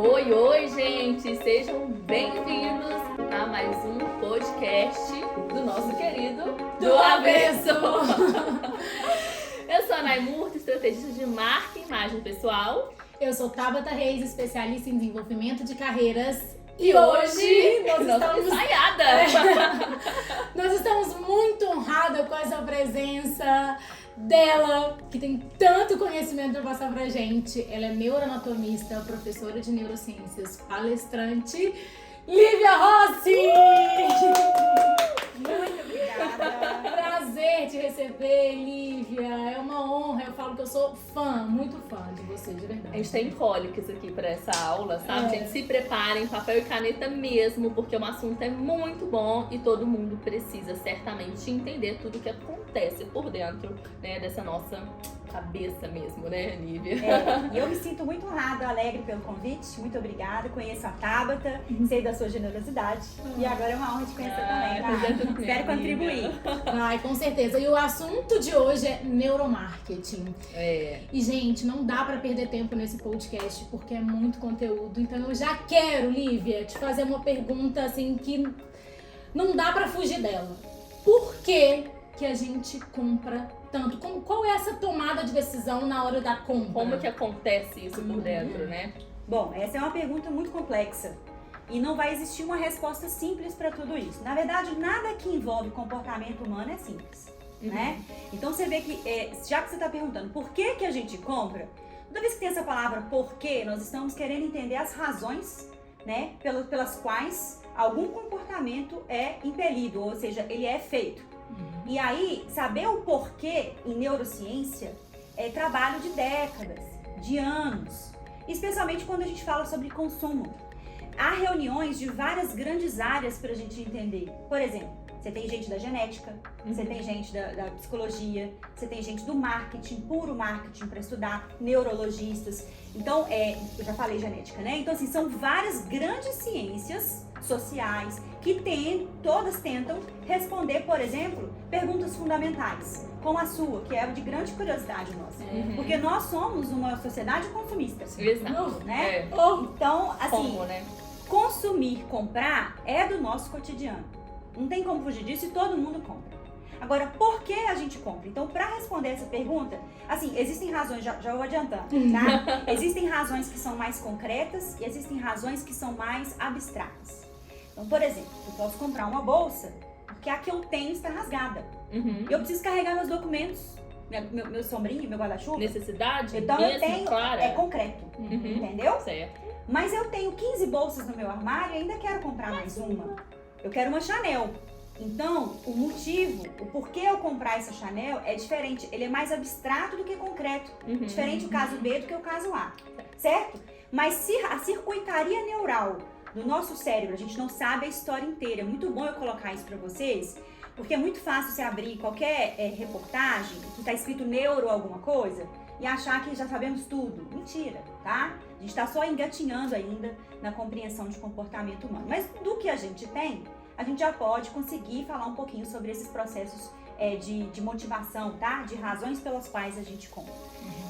Oi, oi, gente! Sejam bem-vindos a mais um podcast do nosso querido Do Avesso! Eu sou a Nay Murta, estrategista de marca e imagem pessoal. Eu sou Tabata Reis, especialista em desenvolvimento de carreiras. E hoje nós estamos muito honradas com essa presença dela, que tem tanto conhecimento para passar pra gente. Ela é neuroanatomista, professora de neurociências, palestrante, Lívia Rossi! Muito obrigada! Prazer te receber, Lívia. É uma honra. Eu falo que eu sou fã, muito fã de você, de verdade. A gente tem cólicas aqui para essa aula, sabe? Gente, se preparem, papel e caneta mesmo, porque o assunto é muito bom e todo mundo precisa certamente entender tudo o que acontece por dentro, né, dessa nossa cabeça mesmo, né, Lívia? E eu me sinto muito honrada, alegre pelo convite. Muito obrigada. Conheço a Tabata, sei da sua generosidade. E agora é uma honra te conhecer também, tá? Espero contribuir. Ai, com certeza. E o assunto de hoje é neuromarketing. E, gente, não dá pra perder tempo nesse podcast, porque é muito conteúdo. Então, eu já quero, Lívia, te fazer uma pergunta, assim, que não dá pra fugir dela. Por que a gente compra tanto? Qual é essa tomada de decisão na hora da compra? Como que acontece isso por dentro, né? Bom, essa é uma pergunta muito complexa. E não vai existir uma resposta simples para tudo isso. Na verdade, nada que envolve comportamento humano é simples, né? Então você vê que, já que você está perguntando por que a gente compra, toda vez que tem essa palavra porquê, nós estamos querendo entender as razões, né, pelas quais algum comportamento é impelido, ou seja, ele é feito. E aí, saber o porquê em neurociência é trabalho de décadas, de anos, especialmente quando a gente fala sobre consumo. Há reuniões de várias grandes áreas para a gente entender. Por exemplo, você tem gente da genética, você tem gente da psicologia, você tem gente do marketing, puro marketing para estudar, neurologistas. Então, eu já falei genética, né? Então, assim, são várias grandes ciências sociais que todas tentam responder, por exemplo, perguntas fundamentais, como a sua, que é de grande curiosidade nossa. Porque nós somos uma sociedade consumista. Exato. Né? Então, assim, Como, né? Consumir, comprar é do nosso cotidiano. Não tem como fugir disso e todo mundo compra. Agora, por que a gente compra? Então, para responder essa pergunta, assim, existem razões, já vou adiantando, tá? Existem razões que são mais concretas e existem razões que são mais abstratas. Então, por exemplo, eu posso comprar uma bolsa porque a que eu tenho está rasgada. Eu preciso carregar meus documentos, meu sombrinho, meu guarda-chuva. Necessidade então mesmo, eu tenho, clara. é concreto, entendeu? Certo. Mas eu tenho 15 bolsas no meu armário e ainda quero comprar mais uma. Eu quero uma Chanel. Então, o motivo, o porquê eu comprar essa Chanel é diferente. Ele é mais abstrato do que concreto. Diferente o caso B do que o caso A. Certo? Mas a circuitaria neural do nosso cérebro, a gente não sabe a história inteira. É muito bom eu colocar isso pra vocês, porque é muito fácil você abrir qualquer reportagem que tá escrito neuro alguma coisa e achar que já sabemos tudo. Mentira, tá? A gente tá só engatinhando ainda na compreensão de comportamento humano. Mas do que a gente tem, a gente já pode conseguir falar um pouquinho sobre esses processos de motivação, tá? De razões pelas quais a gente compra.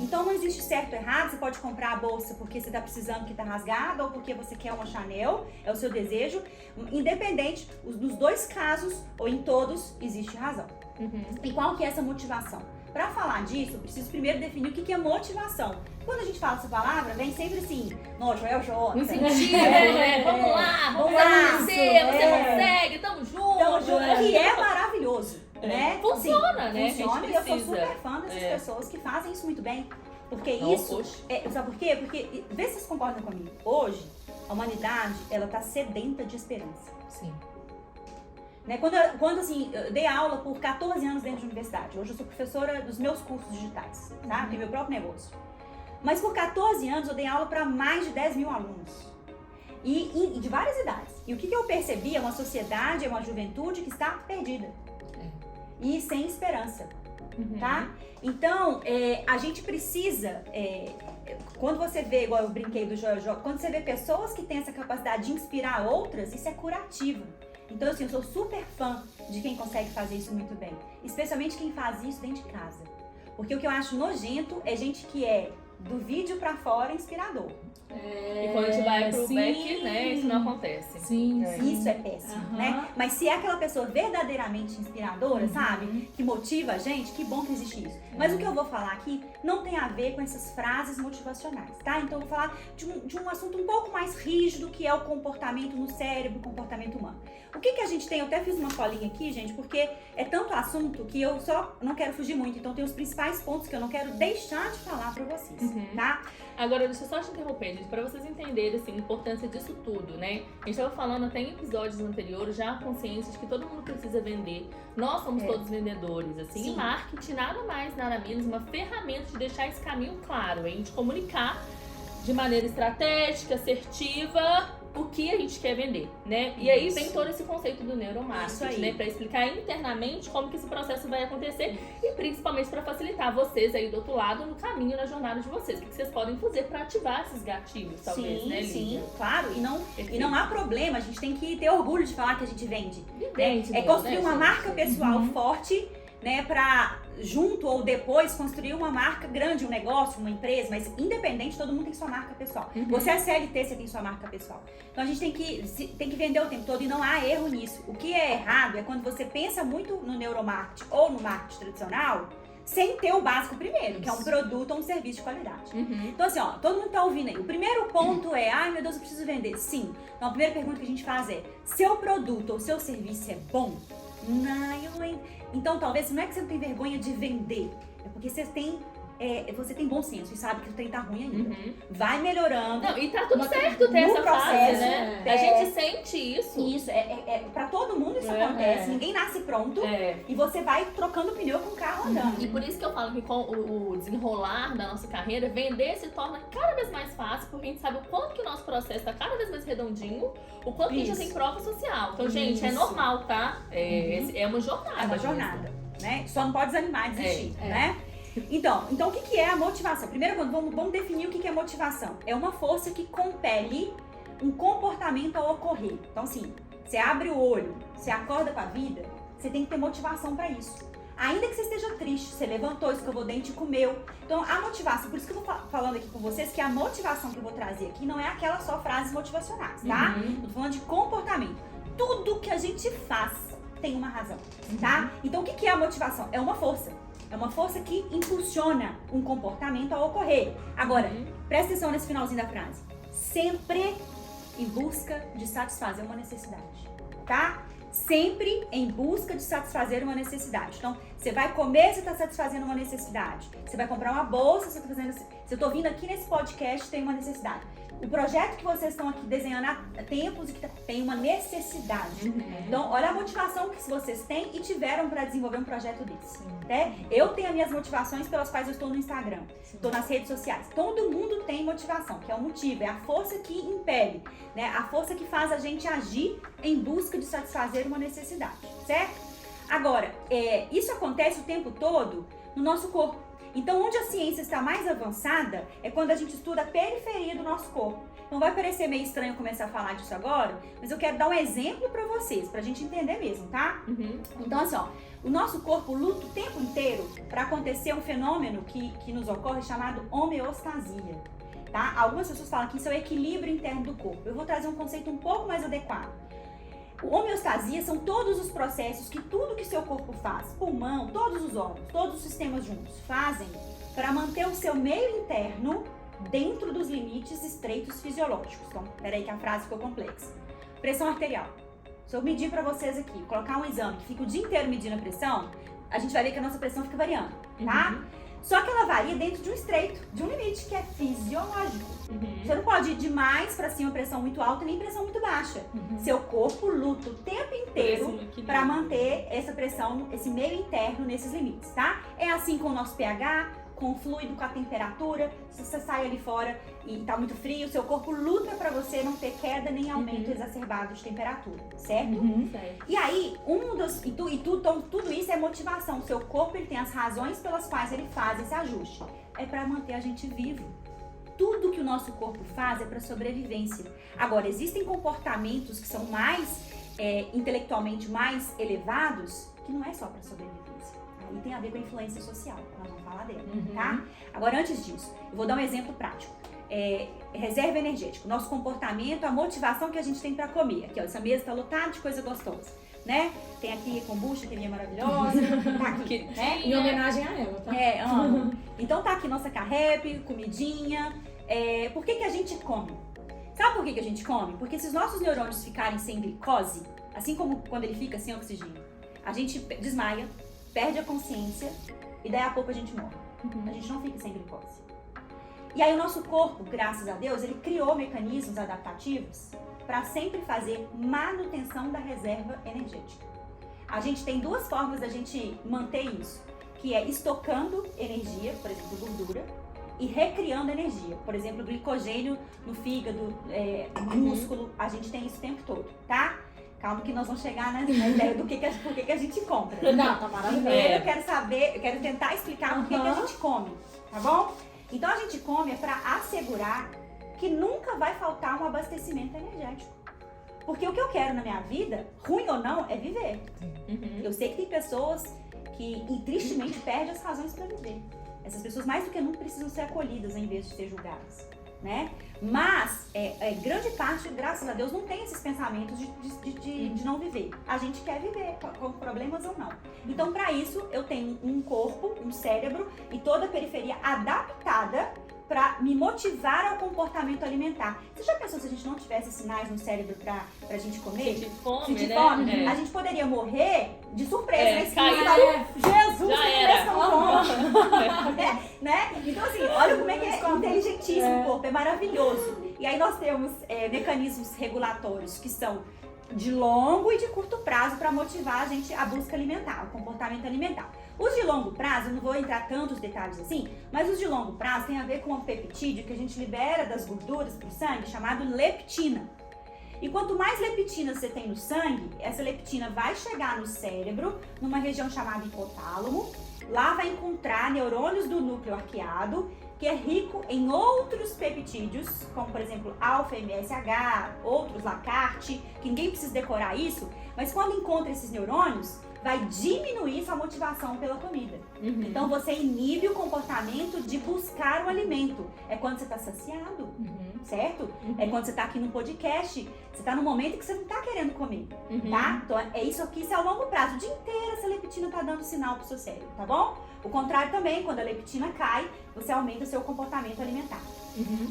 Então não existe certo ou errado, você pode comprar a bolsa porque você tá precisando que tá rasgada ou porque você quer uma Chanel, é o seu desejo. Independente, nos dois casos ou em todos, existe razão. E qual que é essa motivação? Para falar disso, eu preciso primeiro definir o que é motivação. Quando a gente fala essa palavra, vem sempre assim, nossa, Joel J. Incentivo, né? Vamos lá, você consegue, tamo junto. Tamo junto, que é maravilhoso, né? Funciona, né? Funciona e eu sou super fã dessas pessoas que fazem isso muito bem. Porque sabe por quê? Porque, vê se vocês concordam comigo, hoje, a humanidade, ela tá sedenta de esperança. Sim. Né? Quando assim, eu dei aula por 14 anos dentro de universidade. Hoje eu sou professora dos meus cursos digitais, tá? Tenho meu próprio negócio. Mas por 14 anos eu dei aula para mais de 10 mil alunos. E de várias idades. E o que eu percebi é uma sociedade, é uma juventude que está perdida. E sem esperança, tá? Então, a gente precisa... quando você vê, igual eu brinquei do Joel J, quando você vê pessoas que têm essa capacidade de inspirar outras, isso é curativo. Então, assim, eu sou super fã de quem consegue fazer isso muito bem. Especialmente quem faz isso dentro de casa. Porque o que eu acho nojento é gente que é do vídeo pra fora inspirador. E quando a gente vai pro back, né, isso não acontece. Isso é péssimo, né? Mas se é aquela pessoa verdadeiramente inspiradora, sabe? Que motiva a gente, que bom que existe isso. Mas o que eu vou falar aqui não tem a ver com essas frases motivacionais, tá? Então eu vou falar de um assunto um pouco mais rígido, que é o comportamento no cérebro, o comportamento humano. O que a gente tem? Eu até fiz uma colinha aqui, gente, porque é tanto assunto que eu só não quero fugir muito. Então tem os principais pontos que eu não quero deixar de falar pra vocês, tá? Agora, deixa eu só te interromper, gente, pra vocês entenderem, assim, a importância disso tudo, né? A gente tava falando até em episódios anteriores, já a consciência de que todo mundo precisa vender. Nós somos todos vendedores, assim. Sim. E marketing nada mais, nada menos, uma ferramenta de deixar esse caminho claro, hein? De comunicar de maneira estratégica, assertiva, o que a gente quer vender, né? E aí vem todo esse conceito do neuromarketing, né? Pra explicar internamente como que esse processo vai acontecer e principalmente pra facilitar vocês aí do outro lado no caminho, na jornada de vocês. O que vocês podem fazer pra ativar esses gatilhos, talvez, né, Lívia? Sim, claro. E não há problema, a gente tem que ter orgulho de falar que a gente vende. É construir uma marca pessoal forte, né? Pra junto ou depois construir uma marca grande, um negócio, uma empresa, mas independente, todo mundo tem sua marca pessoal. Você é CLT, você tem sua marca pessoal. Então a gente tem que vender o tempo todo e não há erro nisso. O que é errado é quando você pensa muito no neuromarketing ou no marketing tradicional sem ter o básico primeiro, que é um produto ou um serviço de qualidade. Então assim, ó, todo mundo tá ouvindo aí. O primeiro ponto é, ai meu Deus, eu preciso vender. Sim. Então a primeira pergunta que a gente faz é, seu produto ou seu serviço é bom? Então talvez não é que você não tem vergonha de vender, é porque você tem bom senso e sabe que o trem tá ruim ainda. Vai melhorando. Não, e tá tudo certo ter essa fase, né? A gente sente isso. Isso, pra todo mundo isso acontece. Ninguém nasce pronto e você vai trocando pneu com o carro andando. E por isso que eu falo que com o desenrolar da nossa carreira, vender se torna cada vez mais fácil, porque a gente sabe o quanto que o nosso processo tá cada vez mais redondinho, o quanto que a gente já tem prova social. Então, gente, é normal, tá? É uma jornada. É uma jornada, né? Só não pode desanimar, desistir, né? Então o que é a motivação? Primeiro, vamos definir o que é motivação. É uma força que compele um comportamento a ocorrer. Então, assim, você abre o olho, você acorda com a vida, você tem que ter motivação para isso. Ainda que você esteja triste, você levantou, escovou o dente e comeu. Então, a motivação, por isso que eu tô falando aqui com vocês, que a motivação que eu vou trazer aqui não é aquela só frases motivacionais, tá? Eu tô falando de comportamento. Tudo que a gente faz tem uma razão, tá? Então, o que é a motivação? É uma força. É uma força que impulsiona um comportamento a ocorrer. Agora, presta atenção nesse finalzinho da frase. Sempre em busca de satisfazer uma necessidade, tá? Sempre em busca de satisfazer uma necessidade. Então, você vai comer, você está satisfazendo uma necessidade. Você vai comprar uma bolsa, você está fazendo... Se eu tô vindo aqui nesse podcast, tem uma necessidade. O projeto que vocês estão aqui desenhando há tempos e que tem uma necessidade. Então, olha a motivação que vocês têm e tiveram para desenvolver um projeto desse. Né? Eu tenho as minhas motivações pelas quais eu estou no Instagram, estou nas redes sociais. Todo mundo tem motivação, que é o motivo, é a força que impele, né? A força que faz a gente agir em busca de satisfazer uma necessidade, certo? Agora, isso acontece o tempo todo no nosso corpo. Então, onde a ciência está mais avançada é quando a gente estuda a periferia do nosso corpo. Então, vai parecer meio estranho começar a falar disso agora, mas eu quero dar um exemplo para vocês, pra gente entender mesmo, tá? Então, assim, ó, o nosso corpo luta o tempo inteiro para acontecer um fenômeno que nos ocorre chamado homeostasia, tá? Algumas pessoas falam que isso é o equilíbrio interno do corpo. Eu vou trazer um conceito um pouco mais adequado. Homeostasia são todos os processos que tudo que seu corpo faz, pulmão, todos os órgãos, todos os sistemas juntos, fazem para manter o seu meio interno dentro dos limites estreitos fisiológicos. Então, peraí que a frase ficou complexa. Pressão arterial. Se eu medir para vocês aqui, colocar um exame que fica o dia inteiro medindo a pressão, a gente vai ver que a nossa pressão fica variando, tá? Só que ela varia dentro de um estreito, de um limite que é fisiológico. Você não pode ir demais para cima, pressão muito alta, nem pressão muito baixa. Seu corpo luta o tempo inteiro para manter essa pressão, esse meio interno nesses limites, tá? É assim com o nosso pH, com o fluido, com a temperatura. Se você sai ali fora e tá muito frio, seu corpo luta para você não ter queda nem aumento exacerbado de temperatura, certo? E aí, tudo isso é motivação. O seu corpo ele tem as razões pelas quais ele faz esse ajuste. É para manter a gente vivo. Tudo que o nosso corpo faz é para sobrevivência. Agora, existem comportamentos que são mais intelectualmente mais elevados, que não é só para sobrevivência. Aí tem a ver com a influência social, que nós vamos falar dela, tá? Agora, antes disso, eu vou dar um exemplo prático. Reserva energética, nosso comportamento, a motivação que a gente tem pra comer. Aqui, ó, essa mesa tá lotada de coisa gostosa, né? Tem aqui kombucha, que é maravilhosa, tá aqui, né? Em homenagem a ela, tá? Amo. Então tá aqui nossa carrep, comidinha. Por que a gente come? Sabe por que a gente come? Porque se os nossos neurônios ficarem sem glicose, assim como quando ele fica sem oxigênio, a gente desmaia, perde a consciência e daí a pouco a gente morre. A gente não fica sem glicose. E aí o nosso corpo, graças a Deus, ele criou mecanismos adaptativos para sempre fazer manutenção da reserva energética. A gente tem duas formas da gente manter isso, que é estocando energia, por exemplo, gordura, e recriando energia. Por exemplo, glicogênio no fígado, no músculo, a gente tem isso o tempo todo, tá? Calma que nós vamos chegar na ideia do por que a gente compra. Não, tá maravilhoso. Primeiro eu quero tentar explicar por que a gente come, tá bom? Então a gente come para assegurar que nunca vai faltar um abastecimento energético. Porque o que eu quero na minha vida, ruim ou não, é viver. Eu sei que tem pessoas que tristemente perdem as razões para viver. Essas pessoas mais do que nunca precisam ser acolhidas em vez de ser julgadas, né? Mas grande parte, graças a Deus, não tem esses pensamentos de não viver. A gente quer viver, com problemas ou não. Então, para isso, eu tenho um corpo, um cérebro e toda a periferia adaptada para me motivar ao comportamento alimentar. Você já pensou se a gente não tivesse sinais no cérebro pra gente comer? Sentir fome, Sentir né? fome? A gente poderia morrer de surpresa. Jesus, já que era. Né? Então assim, olha como é que é inteligentíssimo o corpo, é maravilhoso. E aí nós temos mecanismos regulatórios que são de longo e de curto prazo para motivar a gente a busca alimentar, o comportamento alimentar. Os de longo prazo, eu não vou entrar tantos detalhes assim, mas os de longo prazo tem a ver com um peptídeo que a gente libera das gorduras para o sangue, chamado leptina. E quanto mais leptina você tem no sangue, essa leptina vai chegar no cérebro, numa região chamada hipotálamo. Lá vai encontrar neurônios do núcleo arqueado, que é rico em outros peptídeos, como por exemplo alfa-MSH, outros lacarte, que ninguém precisa decorar isso, mas quando encontra esses neurônios, vai diminuir sua motivação pela comida. Então você inibe o comportamento de buscar o alimento. É quando você está saciado, certo? É quando você está aqui no podcast, você está no momento que você não está querendo comer, tá? Então isso é a longo prazo. O dia inteiro essa leptina está dando sinal pro seu cérebro, tá bom? O contrário também, quando a leptina cai, você aumenta o seu comportamento alimentar.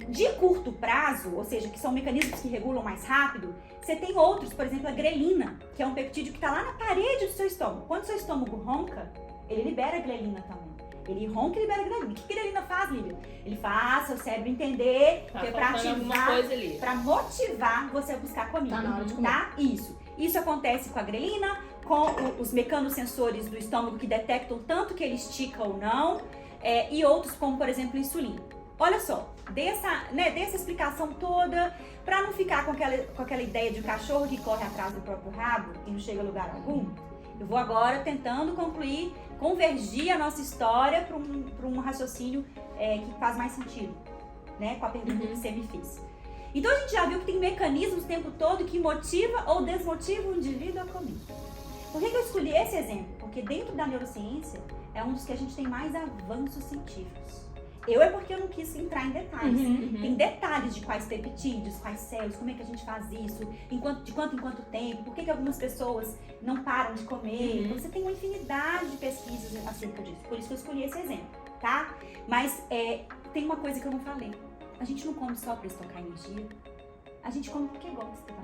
De curto prazo, ou seja, que são mecanismos que regulam mais rápido, você tem outros, por exemplo, a grelina, que é um peptídeo que está lá na parede do seu estômago. Quando o seu estômago ronca, ele libera grelina também. Ele ronca e libera grelina. O que grelina faz, Lívia? Ele faz seu cérebro entender que é pra ativar, pra motivar você a buscar comida. Tá na hora de comer. Tá? Isso acontece com a grelina, com os mecanosensores do estômago que detectam tanto que ele estica ou não, e outros como, por exemplo, insulina. Olha só, dei essa explicação toda para não ficar com aquela ideia de um cachorro que corre atrás do próprio rabo e não chega a lugar algum. Eu vou agora tentando convergir a nossa história para um raciocínio que faz mais sentido, né, com a pergunta que você me fez. Então a gente já viu que tem mecanismos o tempo todo que motiva ou desmotiva o indivíduo a comer. Por que eu escolhi esse exemplo? Porque dentro da neurociência é um dos que a gente tem mais avanços científicos. Porque eu não quis entrar em detalhes. Tem detalhes de quais peptídeos, quais células, como é que a gente faz isso, de quanto em quanto tempo, por que algumas pessoas não param de comer. Então, você tem uma infinidade de pesquisas acerca disso. Por isso que eu escolhi esse exemplo, tá? Mas tem uma coisa que eu não falei. A gente não come só para estocar energia. A gente come porque gosta, tá?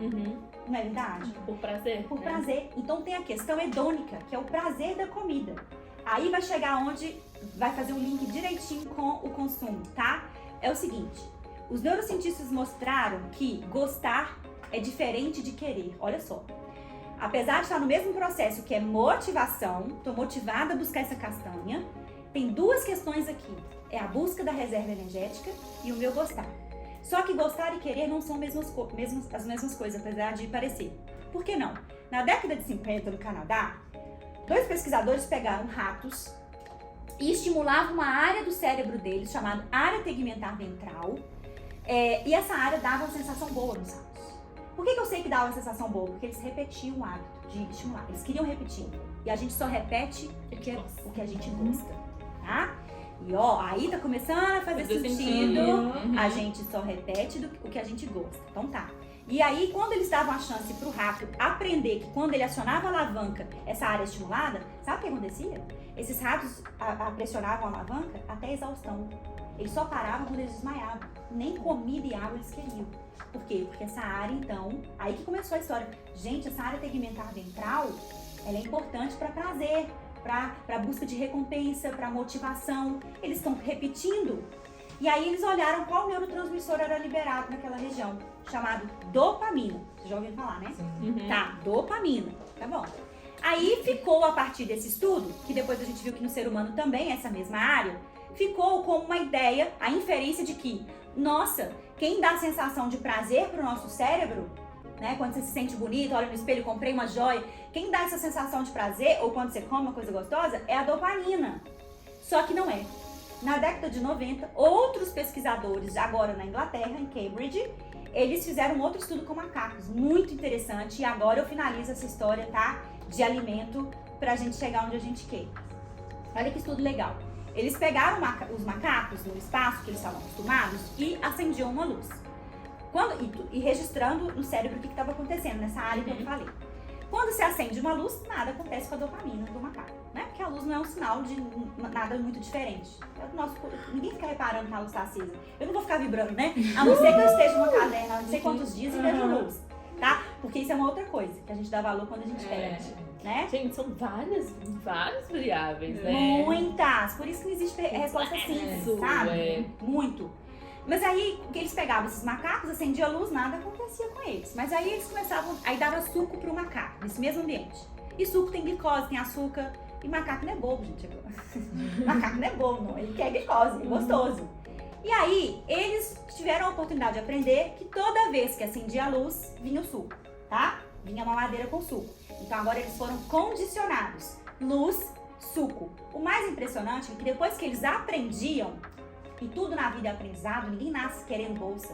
Não é verdade? Por prazer. Por prazer. Então tem a questão hedônica, que é o prazer da comida. Aí vai chegar onde vai fazer um link direitinho com o consumo, tá? É o seguinte, os neurocientistas mostraram que gostar é diferente de querer. Olha só. Apesar de estar no mesmo processo que é motivação, tô motivada a buscar essa castanha, tem duas questões aqui. É a busca da reserva energética e o meu gostar. Só que gostar e querer não são as mesmas coisas, apesar de parecer. Por que não? Na década de 50, no Canadá, 2 pesquisadores pegaram ratos e estimulavam uma área do cérebro deles, chamada área tegmentar ventral, e essa área dava uma sensação boa nos ratos. Por que eu sei que dava uma sensação boa? Porque eles repetiam o hábito de estimular, eles queriam repetir. E a gente só repete o que a gente gosta, tá? E ó, aí tá começando a fazer sentido. A gente só repete o que a gente gosta. Então tá. E aí, quando eles davam a chance pro rato aprender que quando ele acionava a alavanca, essa área estimulada, sabe o que acontecia? Esses ratos pressionavam a alavanca até a exaustão. Eles só paravam quando eles desmaiavam. Nem comida e água eles queriam. Por quê? Porque essa área, então, aí que começou a história. Gente, essa área tegmentar ventral, ela é importante para prazer, para busca de recompensa, para motivação. Eles estão repetindo. E aí eles olharam qual neurotransmissor era liberado naquela região, chamado dopamina. Vocês já ouviram falar, né? Tá, dopamina. Tá bom. Aí ficou, a partir desse estudo, que depois a gente viu que no ser humano também é essa mesma área, ficou como uma ideia, a inferência de que, nossa, quem dá a sensação de prazer pro nosso cérebro, né? Quando você se sente bonito, olha no espelho, comprei uma joia, quem dá essa sensação de prazer, ou quando você come uma coisa gostosa, é a dopamina. Só que não é. Na década de 90, outros pesquisadores, agora na Inglaterra, em Cambridge, eles fizeram outro estudo com macacos, muito interessante, e agora eu finalizo essa história, tá? De alimento, pra gente chegar onde a gente quer. Olha que estudo legal. Eles pegaram os macacos no espaço que eles estavam acostumados e acendiam uma luz. E registrando no cérebro o que estava acontecendo nessa área que eu falei. Quando se acende uma luz, nada acontece com a dopamina do macaco, né? Porque a luz não é um sinal de nada muito diferente. Ninguém fica reparando que a luz está acesa. Eu não vou ficar vibrando, né? A não ser que eu esteja numa caverna, não sei quantos dias e vejo luz, tá? Porque isso é uma outra coisa, que a gente dá valor quando a gente perde, né? Gente, são várias variáveis, né? Muitas! Por isso que não existe resposta simples, sabe? Muito. Mas aí, que eles pegavam esses macacos, acendia a luz, nada acontecia com eles. Mas aí eles começavam, aí dava suco pro macaco, nesse mesmo ambiente. E suco tem glicose, tem açúcar. E macaco não é bobo, gente. Macaco não é bobo, não. Ele quer glicose, é gostoso. E aí, eles tiveram a oportunidade de aprender que toda vez que acendia a luz, vinha o suco, tá? Vinha uma mamadeira com suco. Então agora eles foram condicionados. Luz, suco. O mais impressionante é que depois que eles aprendiam, e tudo na vida é aprendizado, ninguém nasce querendo bolsa.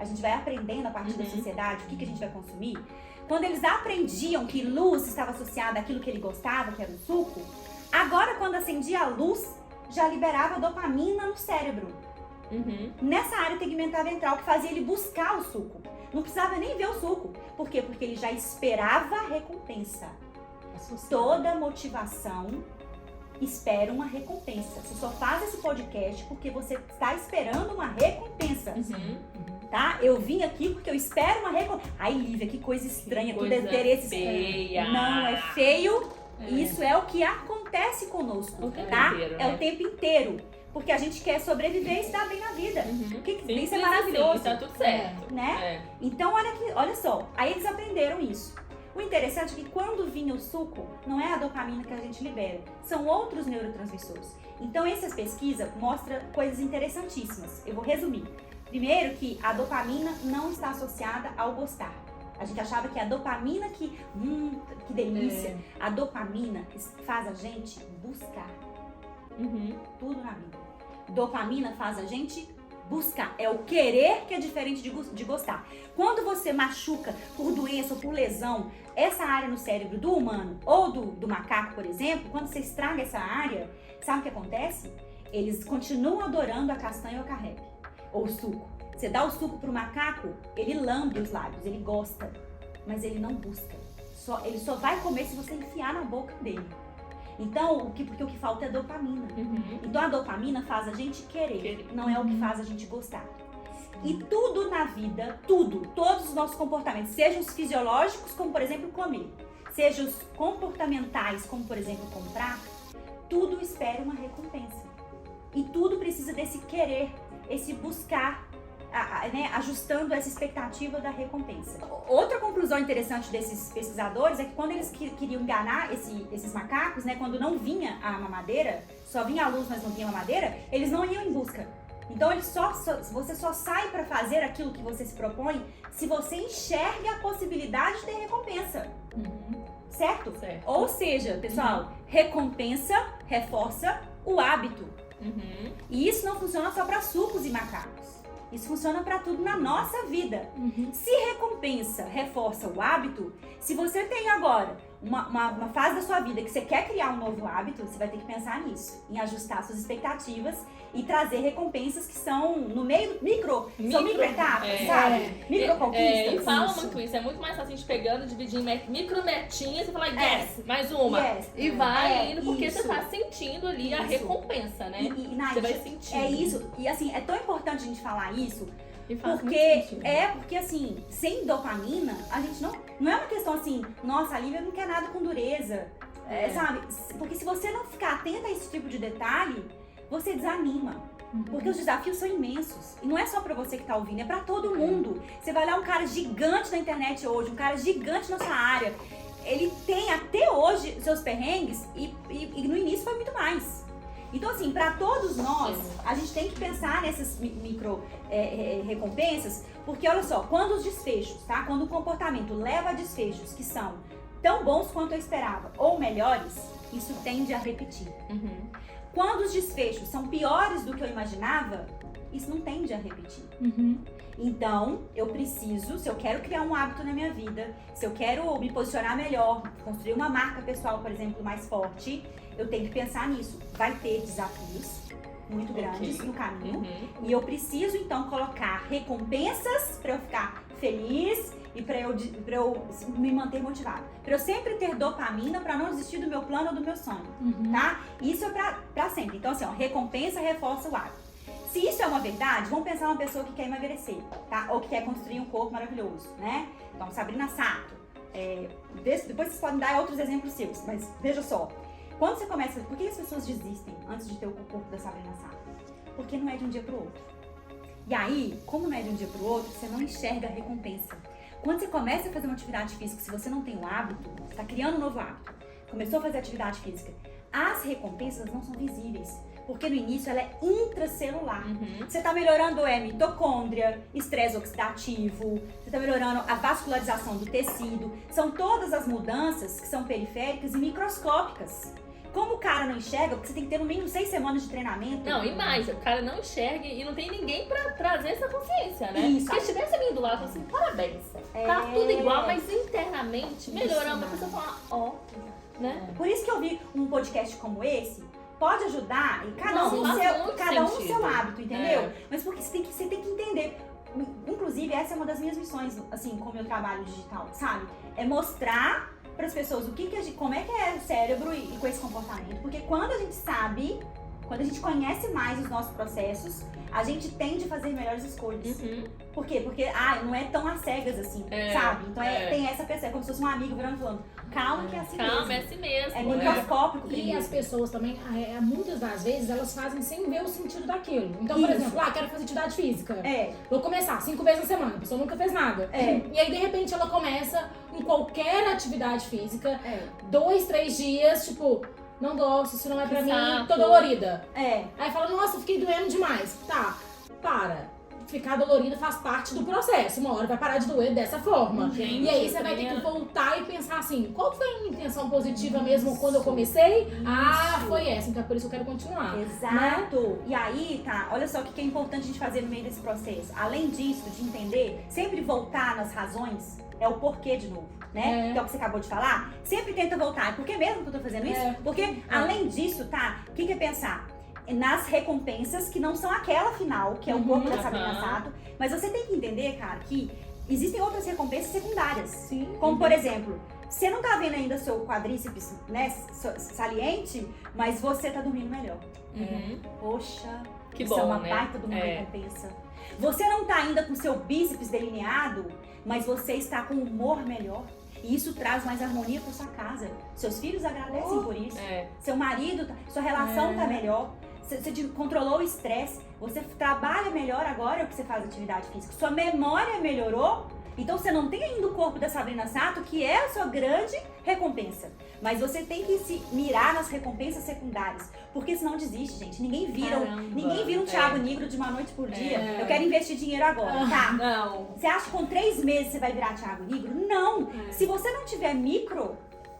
A gente vai aprendendo a partir da sociedade o que a gente vai consumir. Quando eles aprendiam que luz estava associada àquilo que ele gostava, que era o suco, agora quando acendia a luz, já liberava dopamina no cérebro. Nessa área tegmentar ventral que fazia ele buscar o suco. Não precisava nem ver o suco. Por quê? Porque ele já esperava a recompensa. Toda motivação espera uma recompensa. Você só faz esse podcast porque você está esperando uma recompensa. Tá? Eu vim aqui porque eu espero uma recompensa. Ai, Lívia, que coisa estranha. Coisa tudo interesse feia. Não, é feio. Isso é o que acontece conosco, tá? Inteiro, né? É o tempo inteiro. Porque a gente quer sobreviver e estar bem na vida. Isso é maravilhoso. Tá tudo certo. Né? Então, olha só. Aí eles aprenderam isso. O interessante é que quando vinha o suco, não é a dopamina que a gente libera, são outros neurotransmissores. Então, essas pesquisas mostram coisas interessantíssimas. Eu vou resumir. Primeiro, que a dopamina não está associada ao gostar. A gente achava que a dopamina que delícia. A dopamina faz a gente buscar. Tudo na vida. Dopamina faz a gente buscar. É o querer que é diferente de gostar. Quando você machuca por doença ou por lesão essa área no cérebro do humano ou do macaco, por exemplo, quando você estraga essa área, sabe o que acontece? Eles continuam adorando a castanha ou a carrepe, ou o suco. Você dá o suco pro macaco, ele lambe os lábios, ele gosta, mas ele não busca. Ele só vai comer se você enfiar na boca dele. Então, porque o que falta é dopamina. Então a dopamina faz a gente querer, não é o que faz a gente gostar. E tudo na vida, todos os nossos comportamentos, sejam os fisiológicos, como por exemplo comer, sejam os comportamentais, como por exemplo comprar, tudo espera uma recompensa. E tudo precisa desse querer, esse buscar, né, ajustando essa expectativa da recompensa. Outra conclusão interessante desses pesquisadores é que quando eles queriam enganar esses macacos, né, quando não vinha a mamadeira, só vinha a luz, mas não vinha a mamadeira, eles não iam em busca. Então você só sai para fazer aquilo que você se propõe se você enxerga a possibilidade de ter recompensa. Certo? Ou seja, pessoal, recompensa reforça o hábito. E isso não funciona só para sucos e macacos. Isso funciona pra tudo na nossa vida. Se recompensa reforça o hábito, se você tem agora uma fase da sua vida que você quer criar um novo hábito, você vai ter que pensar nisso, em ajustar suas expectativas e trazer recompensas que são no meio são micro-etapas, sabe? Micro-conquistas. E fala muito isso, é muito mais fácil a gente pegando, dividir em micro-metinhas e falar, yes, mais uma. Yes. E vai indo, porque isso. você tá sentindo ali a recompensa, né? Nath, você vai sentindo. É isso, e assim, é tão importante a gente falar isso, E faz muito porque sentido. porque assim, sem dopamina, a gente não é uma questão assim, nossa, a Lívia não quer nada com dureza, sabe? Porque se você não ficar atenta a esse tipo de detalhe, você desanima. Porque os desafios são imensos. E não é só pra você que tá ouvindo, é pra todo mundo. Você vai olhar um cara gigante na internet hoje, um cara gigante na sua área. Ele tem até hoje seus perrengues e no início foi muito mais. Então, assim, pra todos nós, a gente tem que pensar nessas micro recompensas, porque olha só, quando os desfechos, tá? Quando o comportamento leva a desfechos que são tão bons quanto eu esperava ou melhores, isso tende a repetir. Quando os desfechos são piores do que eu imaginava, isso não tende a repetir. Então, eu preciso, se eu quero criar um hábito na minha vida, se eu quero me posicionar melhor, construir uma marca pessoal, por exemplo, mais forte, eu tenho que pensar nisso. Vai ter desafios muito grandes no caminho. E eu preciso, então, colocar recompensas para eu ficar feliz e para eu me manter motivado. Para eu sempre ter dopamina para não desistir do meu plano ou do meu sonho, tá? Isso é pra sempre. Então, assim, ó, recompensa reforça o hábito. Se isso é uma verdade, vamos pensar numa pessoa que quer emagrecer, tá? Ou que quer construir um corpo maravilhoso, né? Então, Sabrina Sato. Depois vocês podem dar outros exemplos seus, mas veja só. Quando você começa... Por que as pessoas desistem antes de ter o corpo da Sabrina Sato? Porque não é de um dia pro outro. E aí, como não é de um dia pro outro, você não enxerga a recompensa. Quando você começa a fazer uma atividade física, se você não tem o hábito, você está criando um novo hábito, começou a fazer atividade física, as recompensas não são visíveis. Porque no início ela é intracelular. Você está melhorando mitocôndria, estresse oxidativo, você está melhorando a vascularização do tecido. São todas as mudanças que são periféricas e microscópicas. Como o cara não enxerga, porque você tem que ter no mínimo 6 semanas de treinamento. Não, e mais, o cara não enxerga e não tem ninguém pra trazer essa consciência, né? Isso. Porque se tivesse alguém do lado, assim, parabéns. Tá tudo igual, mas internamente melhorando. A pessoa fala, né? Por isso que eu vi um podcast como esse, pode ajudar, e cada um no seu hábito, entendeu? Mas porque você tem que entender. Inclusive, essa é uma das minhas missões, assim, com o meu trabalho digital, sabe? É mostrar para as pessoas como é que é o cérebro e com esse comportamento. Porque quando a gente sabe, quando a gente conhece mais os nossos processos, a gente tende a fazer melhores escolhas. Por quê? Porque não é tão às cegas assim, sabe? Então tem essa percepção, como se fosse um amigo virando e falando, calma que é assim mesmo. Calma, é assim mesmo. É microscópico. E as pessoas também, muitas das vezes, elas fazem sem ver o sentido daquilo. Então, por exemplo, quero fazer atividade física. Vou começar 5 vezes na semana, a pessoa nunca fez nada. E aí, de repente, ela começa em qualquer atividade física, 2, 3 dias, tipo... Não gosto, isso não é pra mim, tô dolorida. Aí fala, nossa, fiquei doendo demais. Tá, para. Ficar dolorida faz parte do processo. Uma hora vai parar de doer dessa forma. Gente, e aí você vai ter que voltar e pensar assim, qual foi a minha intenção positiva mesmo quando eu comecei? Foi essa, então é por isso que eu quero continuar. Exato. Né? E aí, tá, olha só o que é importante a gente fazer no meio desse processo. Além disso, de entender, sempre voltar nas razões, é o porquê de novo. Né? Que é o que você acabou de falar, sempre tenta voltar. Por que mesmo que eu tô fazendo isso? Porque, além disso, tá? O que é pensar? Nas recompensas que não são aquela final, que é o corpo da Sabrina Sato. Mas você tem que entender, cara, que existem outras recompensas secundárias. Sim. Como, por exemplo, você não tá vendo ainda seu quadríceps, né, saliente, mas você tá dormindo melhor. Poxa, que isso bom, é uma né? baita de uma recompensa. Você não tá ainda com seu bíceps delineado, mas você está com um humor melhor. E isso traz mais harmonia para sua casa. Seus filhos agradecem por isso. Seu marido, sua relação tá melhor. Você controlou o estresse. Você trabalha melhor agora que você faz atividade física. Sua memória melhorou. Então você não tem ainda o corpo da Sabrina Sato, que é a sua grande recompensa. Mas você tem que se mirar nas recompensas secundárias. Porque senão desiste, gente. Ninguém vira um Thiago Nigro de uma noite por dia. Eu quero investir dinheiro agora, tá? Não. Você acha que com 3 meses você vai virar Thiago Nigro? Não! Se você não tiver micro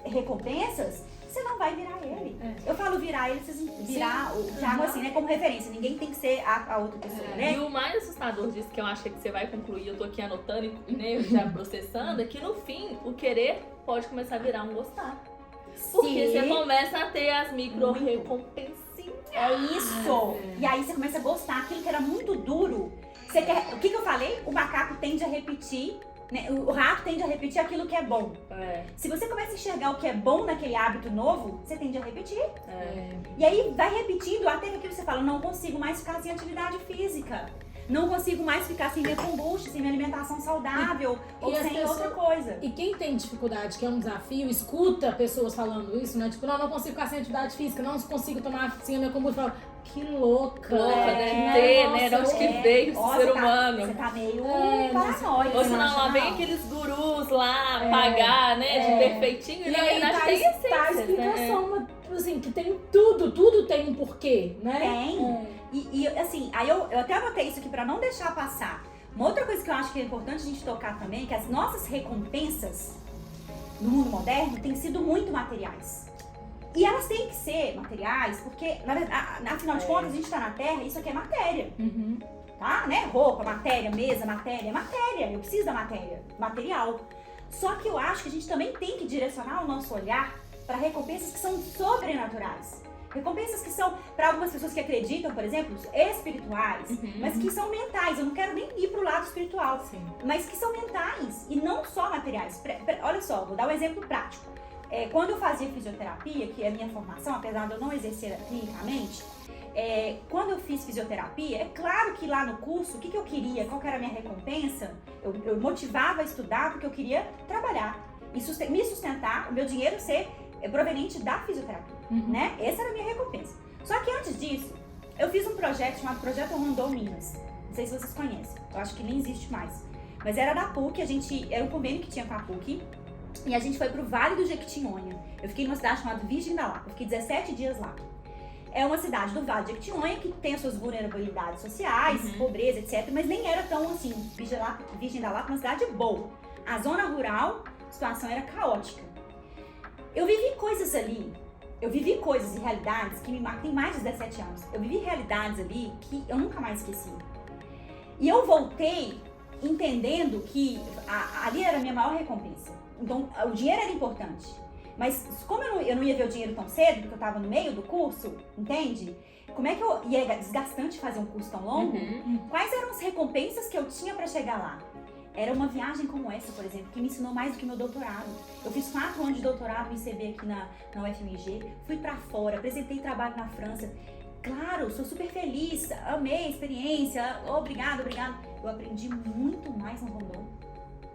recompensas, você não vai virar ele. Eu falo virar ele, vocês virar o Thiago assim, né, como referência. Ninguém tem que ser a outra pessoa, né? E o mais assustador disso, que eu acho que você vai concluir, eu tô aqui anotando e né, já processando, é que no fim, o querer pode começar a virar um gostar. Porque você começa a ter as micro-recompensinhas. É isso! E aí você começa a gostar. Aquilo que era muito duro. Você quer... O que eu falei? O macaco tende a repetir, né? O rato tende a repetir aquilo que é bom. Se você começa a enxergar o que é bom naquele hábito novo, você tende a repetir. E aí vai repetindo até que aquilo você fala, não consigo mais ficar sem atividade física. Não consigo mais ficar sem minha kombucha, sem minha alimentação saudável ou sem outra coisa. E quem tem dificuldade, que é um desafio, escuta pessoas falando isso, né? Tipo, não consigo ficar sem atividade física, não consigo tomar sem a minha kombucha. Fala, que louca. Deve ter, né? De onde que veio o ser humano. Você tá meio paranoico. Ou senão lá vem aqueles gurus lá pagar, né? De perfeitinho. E na verdade tem essência. Tá a explicação, assim, que tem tudo tem um porquê, né? Tem. E assim, aí eu até anotei isso aqui pra não deixar passar. Uma outra coisa que eu acho que é importante a gente tocar também é que as nossas recompensas no mundo moderno têm sido muito materiais. E elas têm que ser materiais porque, afinal de contas, a gente tá na Terra e isso aqui é matéria. Tá? Né? Roupa, matéria, mesa, matéria. Eu preciso da matéria, material. Só que eu acho que a gente também tem que direcionar o nosso olhar para recompensas que são sobrenaturais. Recompensas que são, para algumas pessoas que acreditam, por exemplo, espirituais, mas que são mentais. Eu não quero nem ir pro lado espiritual, mas que são mentais e não só materiais. Olha só, vou dar um exemplo prático. Quando eu fazia fisioterapia, que é a minha formação, apesar de eu não exercer clinicamente, quando eu fiz fisioterapia, é claro que lá no curso, o que eu queria, qual que era a minha recompensa, eu motivava a estudar porque eu queria trabalhar e me sustentar, o meu dinheiro ser proveniente da fisioterapia, né? Essa era a minha recompensa. Só que antes disso, eu fiz um projeto chamado Projeto Rondon Minas. Não sei se vocês conhecem, eu acho que nem existe mais. Mas era da PUC, era um convênio que tinha com a PUC, e a gente foi pro Vale do Jequitinhonha. Eu fiquei numa cidade chamada Virgem da Lapa, eu fiquei 17 dias lá. É uma cidade do Vale do Jequitinhonha que tem as suas vulnerabilidades sociais, pobreza, etc. Mas nem era tão assim, Virgem da Lapa, uma cidade boa. A zona rural, a situação era caótica. Eu vivi coisas ali, e realidades que me marcam, tem mais de 17 anos. Eu vivi realidades ali que eu nunca mais esqueci. E eu voltei entendendo que ali era a minha maior recompensa. Então, o dinheiro era importante. Mas como eu não ia ver o dinheiro tão cedo, porque eu estava no meio do curso, entende? Como é que e é desgastante fazer um curso tão longo? Quais eram as recompensas que eu tinha para chegar lá? Era uma viagem como essa, por exemplo, que me ensinou mais do que meu doutorado. Eu fiz 4 anos de doutorado em CB aqui na UFMG, fui pra fora, apresentei trabalho na França. Claro, sou super feliz, amei a experiência, obrigada. Eu aprendi muito mais no Rondon,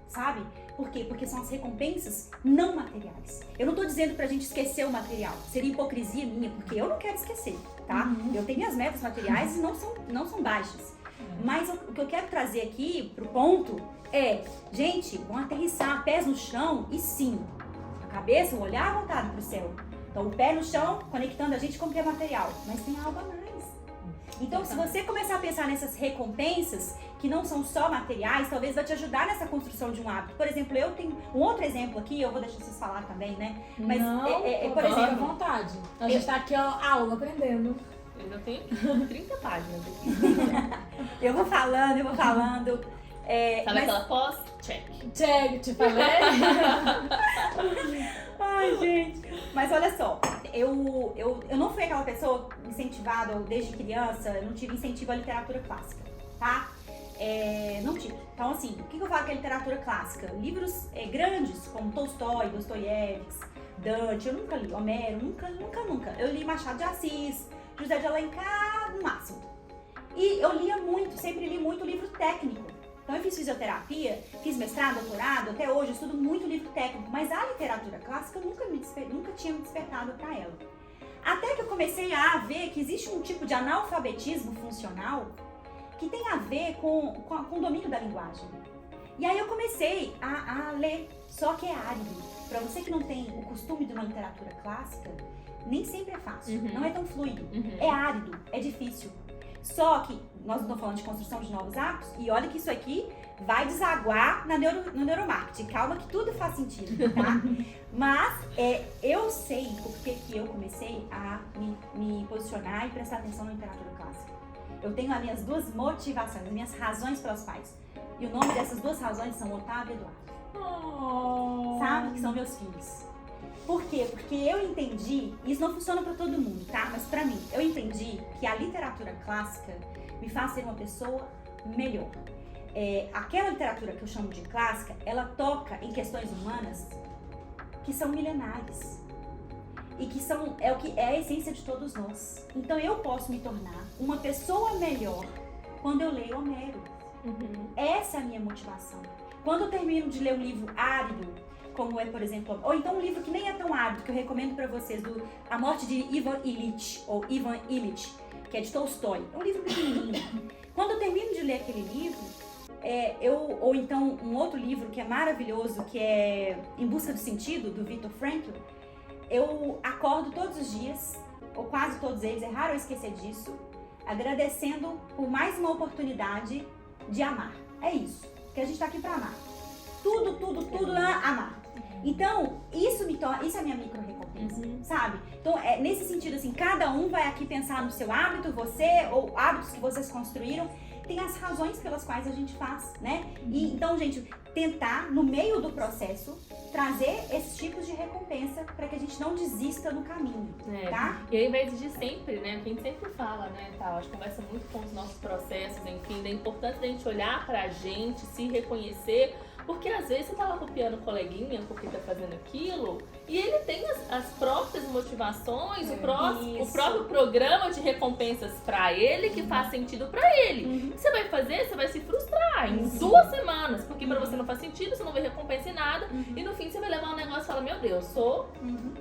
sabe? Por quê? Porque são as recompensas não materiais. Eu não tô dizendo pra gente esquecer o material, seria hipocrisia minha, porque eu não quero esquecer, tá? Eu tenho minhas metas materiais e não são baixas. Mas o que eu quero trazer aqui pro ponto gente, vão aterrissar, pés no chão e sim, a cabeça, o olhar voltado pro céu. Então o pé no chão, conectando a gente com o que é material, mas tem algo a mais. Então se você começar a pensar nessas recompensas, que não são só materiais, talvez vai te ajudar nessa construção de um hábito. Por exemplo, eu tenho um outro exemplo aqui, eu vou deixar vocês falar também, né? Mas, por exemplo, à vontade. A gente tá aqui, aula, aprendendo. Eu já tenho 30 páginas aqui. Eu vou falando. Sabe aquela pós? Check, te falei. Ai, gente. Mas olha só, eu não fui aquela pessoa incentivada desde criança, eu não tive incentivo à literatura clássica, tá? Não tive. Então, assim, o que eu falo que é literatura clássica? Livros grandes, como Tolstói, Dostoiévski, Dante, eu nunca li. Homero, nunca. Eu li Machado de Assis, José de Alencar, no máximo. E eu sempre li muito livro técnico. Então eu fiz fisioterapia, fiz mestrado, doutorado, até hoje eu estudo muito livro técnico, mas a literatura clássica nunca tinha me despertado para ela. Até que eu comecei a ver que existe um tipo de analfabetismo funcional que tem a ver com o domínio da linguagem. E aí eu comecei a ler, só que é árido. Para você que não tem o costume de uma literatura clássica, nem sempre é fácil, não é tão fluido, é árido, é difícil. Só que nós não estamos falando de construção de novos hábitos, e olha que isso aqui vai desaguar no neuromarketing. Calma que tudo faz sentido, tá? Mas eu sei porque que eu comecei a me posicionar e prestar atenção na literatura clássica. Eu tenho as minhas duas motivações, as minhas razões pelas quais. E o nome dessas duas razões são Otávio e Eduardo. Sabe? Que são meus filhos. Por quê? Porque eu entendi, isso não funciona pra todo mundo, tá? Mas pra mim, eu entendi que a literatura clássica me faz ser uma pessoa melhor. Aquela literatura que eu chamo de clássica, ela toca em questões humanas que são milenares. E que é o que é a essência de todos nós. Então eu posso me tornar uma pessoa melhor quando eu leio Homero. Essa é a minha motivação. Quando eu termino de ler um livro árido, como por exemplo, ou então um livro que nem é tão árido, que eu recomendo pra vocês, A Morte de Ivan Ilitch, ou Ivan Ilitch, que é de Tolstói. É um livro pequenininho. Quando eu termino de ler aquele livro, ou então um outro livro que é maravilhoso, que é Em Busca do Sentido, do Viktor Frankl, eu acordo todos os dias, ou quase todos eles, é raro eu esquecer disso, agradecendo por mais uma oportunidade de amar. É isso, que a gente tá aqui pra amar. Tudo amar. Então, isso é a minha micro-recompensa, sabe? Então, nesse sentido, assim, cada um vai aqui pensar no seu hábito, ou hábitos que vocês construíram, tem as razões pelas quais a gente faz, né? E então, gente, tentar, no meio do processo, trazer esses tipos de recompensa para que a gente não desista no caminho, tá? E ao invés de sempre, né, que a gente sempre fala, né, tal, acho que conversa muito com os nossos processos, enfim, é importante a gente olhar pra gente, se reconhecer, porque às vezes você tá lá copiando o coleguinha porque tá fazendo aquilo, e ele tem as próprias motivações, o próprio programa de recompensas pra ele que faz sentido pra ele. O que você vai fazer? Você vai se frustrar em 2 semanas, porque pra você não faz sentido, você não vê recompensa em nada, e no fim você vai levar um negócio e fala, meu Deus, sou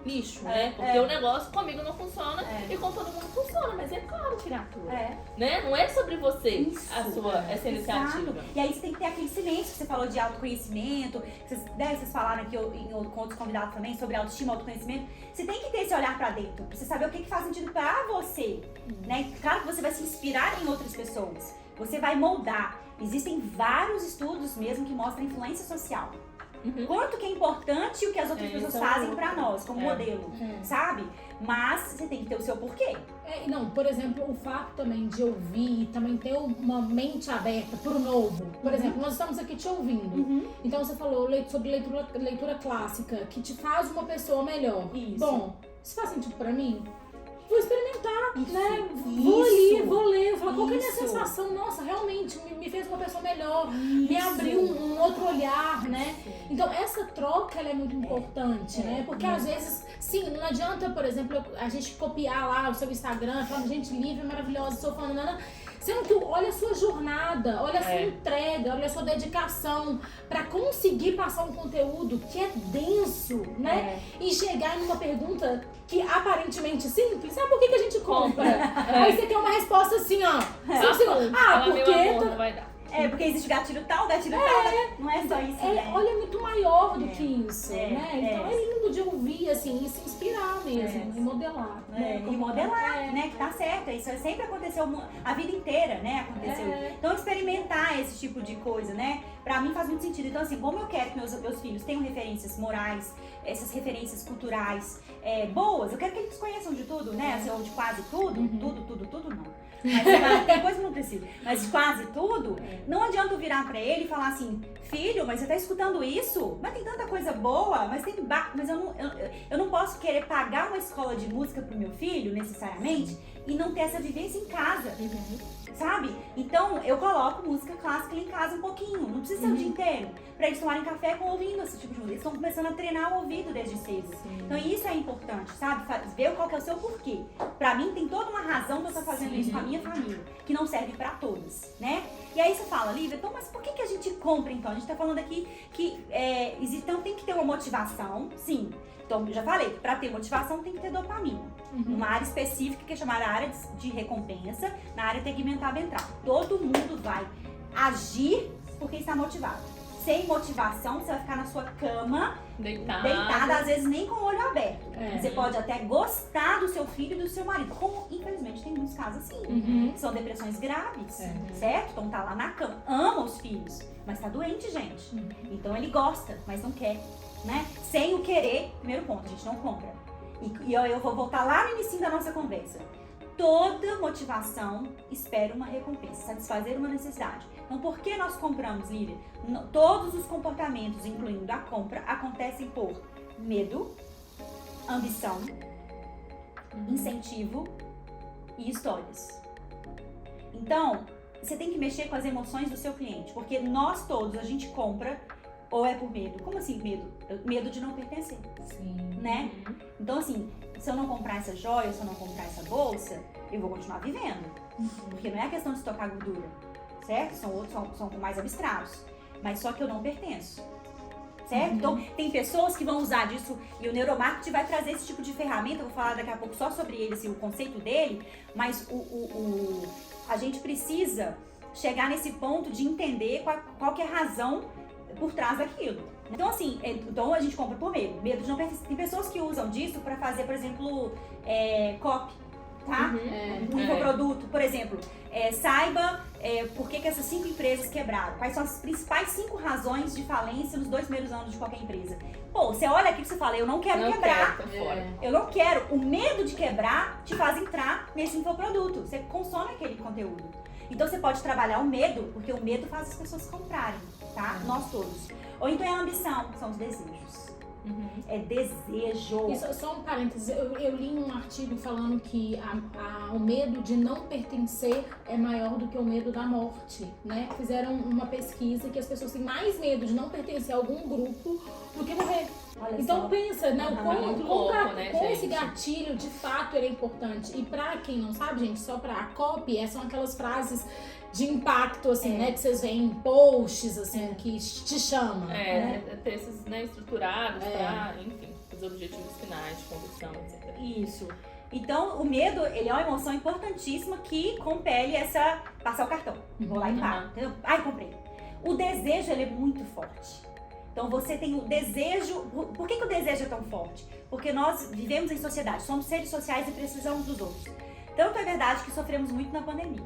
lixo, né? Porque o negócio comigo não funciona e com todo mundo funciona, mas é claro, criatura. Né? Não é sobre você essa iniciativa. Exato. E aí você tem que ter aquele silêncio que você falou de autoconhecimento, vocês falaram aqui com outros convidados também sobre autoestima, autoconhecimento. Você tem que ter esse olhar pra dentro, pra você saber o que faz sentido pra você, né? Claro que você vai se inspirar em outras pessoas, você vai moldar. Existem vários estudos mesmo que mostram influência social. Quanto que é importante o que as outras pessoas fazem pra nós, como modelo, sabe? Mas você tem que ter o seu porquê. Não, por exemplo, o fato também de ouvir, também ter uma mente aberta pro novo. Por exemplo, nós estamos aqui te ouvindo. Então você falou sobre leitura clássica, que te faz uma pessoa melhor. Isso. Bom, isso faz sentido pra mim? Vou experimentar, né? Isso. Vou ler, falar qual que é a minha sensação. Nossa, realmente me fez uma pessoa melhor, me abriu um outro olhar, né? Então essa troca ela é muito importante, né? Porque às vezes, sim, não adianta, por exemplo, a gente copiar lá o seu Instagram, falando, gente, livre, maravilhosa, sou fã, sendo que olha a sua jornada, olha a sua entrega, olha a sua dedicação pra conseguir passar um conteúdo que é denso, né? E chegar em uma pergunta que aparentemente simples, sabe por que a gente compra? Aí você quer uma resposta assim, ó. Porque... não vai dar. Porque existe gatilho tal, né? Não é só isso, né? Olha, é muito maior do que isso, né? Então é lindo de ouvir, assim, e se inspirar mesmo, e modelar. Né? E modelar, né? Que tá certo. Isso sempre aconteceu a vida inteira, né? Aconteceu. Então experimentar esse tipo de coisa, né? Pra mim faz muito sentido. Então assim, como eu quero que meus filhos tenham referências morais, essas referências culturais boas, eu quero que eles conheçam de tudo, né? Assim, ou de quase tudo. Tudo não. Mas tem coisa que não precisa. Mas de quase tudo, não adianta eu virar pra ele e falar assim, filho, mas você tá escutando isso? Mas tem tanta coisa boa, mas eu não posso querer pagar uma escola de música pro meu filho, necessariamente, e não ter essa vivência em casa. Sabe? Então, eu coloco música clássica em casa um pouquinho, não precisa ser o dia inteiro, pra eles tomarem café ouvindo esse tipo de música. Eles estão começando a treinar o ouvido desde cedo. Então, isso é importante, sabe? Ver qual que é o seu porquê. Pra mim, tem toda uma razão de eu estar fazendo isso com a minha família, que não serve pra todos, né? E aí você fala, Lívia, então, mas por que a gente compra, então? A gente tá falando aqui que então tem que ter uma motivação, sim. Então, eu já falei, pra ter motivação tem que ter dopamina. Numa área específica que é chamada área de recompensa, na área tegmental ventral. Todo mundo vai agir porque está motivado. sem motivação, você vai ficar na sua cama, deitada, às vezes nem com o olho aberto. Você pode até gostar do seu filho e do seu marido, como infelizmente tem muitos casos assim, que são depressões graves, certo? Então tá lá na cama, ama os filhos, mas tá doente, gente. Então ele gosta, mas não quer, né? Sem o querer, primeiro ponto, a gente não compra. E eu vou voltar lá no início da nossa conversa. Toda motivação espera uma recompensa, satisfazer uma necessidade. Então, por que nós compramos, Lívia? Todos os comportamentos, incluindo a compra, acontecem por medo, ambição, incentivo e histórias. Então, você tem que mexer com as emoções do seu cliente, porque nós todos, a gente compra ou é por medo. Como assim medo? Medo de não pertencer. Sim. Né? Então, assim, se eu não comprar essa joia, se eu não comprar essa bolsa, eu vou continuar vivendo. Porque não é a questão de estocar gordura, certo? São mais abstratos. Mas só que eu não pertenço. Certo? Então, tem pessoas que vão usar disso e o neuromarketing vai trazer esse tipo de ferramenta. Eu vou falar daqui a pouco só sobre ele, assim, o conceito dele. Mas a gente precisa chegar nesse ponto de entender qual que é a razão por trás daquilo. Então, assim, a gente compra por medo. Medo de não pertencer. Tem pessoas que usam disso para fazer, por exemplo, copy, tá? Um infoproduto, por exemplo. Saiba por que essas 5 empresas quebraram. Quais são as principais 5 razões de falência nos 2 primeiros anos de qualquer empresa. Pô, você olha aqui e você fala, eu não quero quebrar. Eu não quero. O medo de quebrar te faz entrar nesse infoproduto. Você consome aquele conteúdo. Então, você pode trabalhar o medo, porque o medo faz as pessoas comprarem, tá? Nós todos. Ou então é a ambição, são os desejos. É desejo. E só um parênteses, eu li um artigo falando que o medo de não pertencer é maior do que o medo da morte, né? Fizeram uma pesquisa que as pessoas têm mais medo de não pertencer a algum grupo do que morrer. Olha então só. Pensa, né? Né, esse gatilho, de fato, ele é importante. E pra quem não sabe, gente, só pra copy, são aquelas frases de impacto, assim, né? Que vocês veem em posts, assim, que te chamam. Né? Ter esses, né, estruturados pra, enfim, os objetivos finais de conversão, etc. Isso. Então, o medo, ele é uma emoção importantíssima que compele passar o cartão. Vou lá e pago, entendeu? Ai, comprei. O desejo, ele é muito forte. Então, você tem o desejo... Por que o desejo é tão forte? Porque nós vivemos em sociedade, somos seres sociais e precisamos dos outros. Tanto é verdade que sofremos muito na pandemia.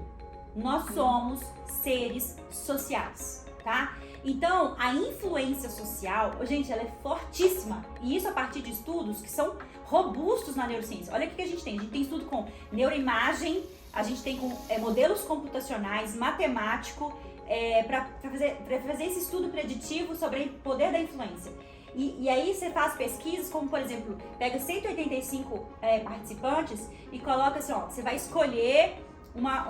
Nós somos seres sociais, tá? Então, a influência social, gente, ela é fortíssima. E isso a partir de estudos que são robustos na neurociência. Olha o que a gente tem. A gente tem estudo com neuroimagem, a gente tem com modelos computacionais, matemático, para fazer esse estudo preditivo sobre o poder da influência. E aí você faz pesquisas como, por exemplo, pega 185 participantes e coloca assim, ó, você vai escolher uma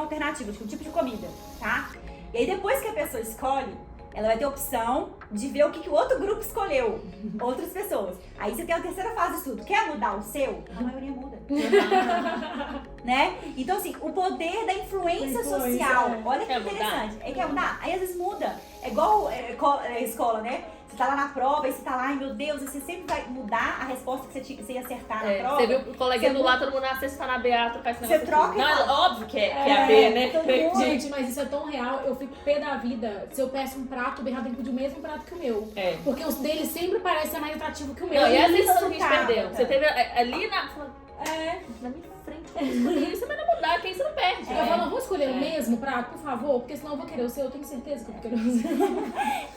alternativa, tipo um tipo de comida, tá? E aí depois que a pessoa escolhe, ela vai ter a opção de ver o que o outro grupo escolheu, outras pessoas. Aí você tem a terceira fase do estudo. Quer mudar o seu? A maioria muda. Né? Então, assim, o poder da influência social. Olha que interessante. Quer mudar? Aí às vezes muda. É igual escola, né? Você tá lá na prova e você tá lá, ai meu Deus, e você sempre vai mudar a resposta que você ia acertar na prova. Você viu o coleguinha do lado, todo mundo, você tá na BA, trocar esse negócio. Você troca. Não, óbvio que é a B, né? Gente, mas isso é tão real, eu fico pé da vida se eu peço um prato, o Bernardo tem que pedir o mesmo prato que o meu. Porque os deles sempre parecem mais atrativos que o meu. Não, e às vezes a gente perdeu. Você teve ali na minha frente, você vai não mudar, que aí você não perde. Eu falo, vamos escolher o mesmo prato, por favor, porque senão eu vou querer o seu, eu tenho certeza que eu vou querer o seu.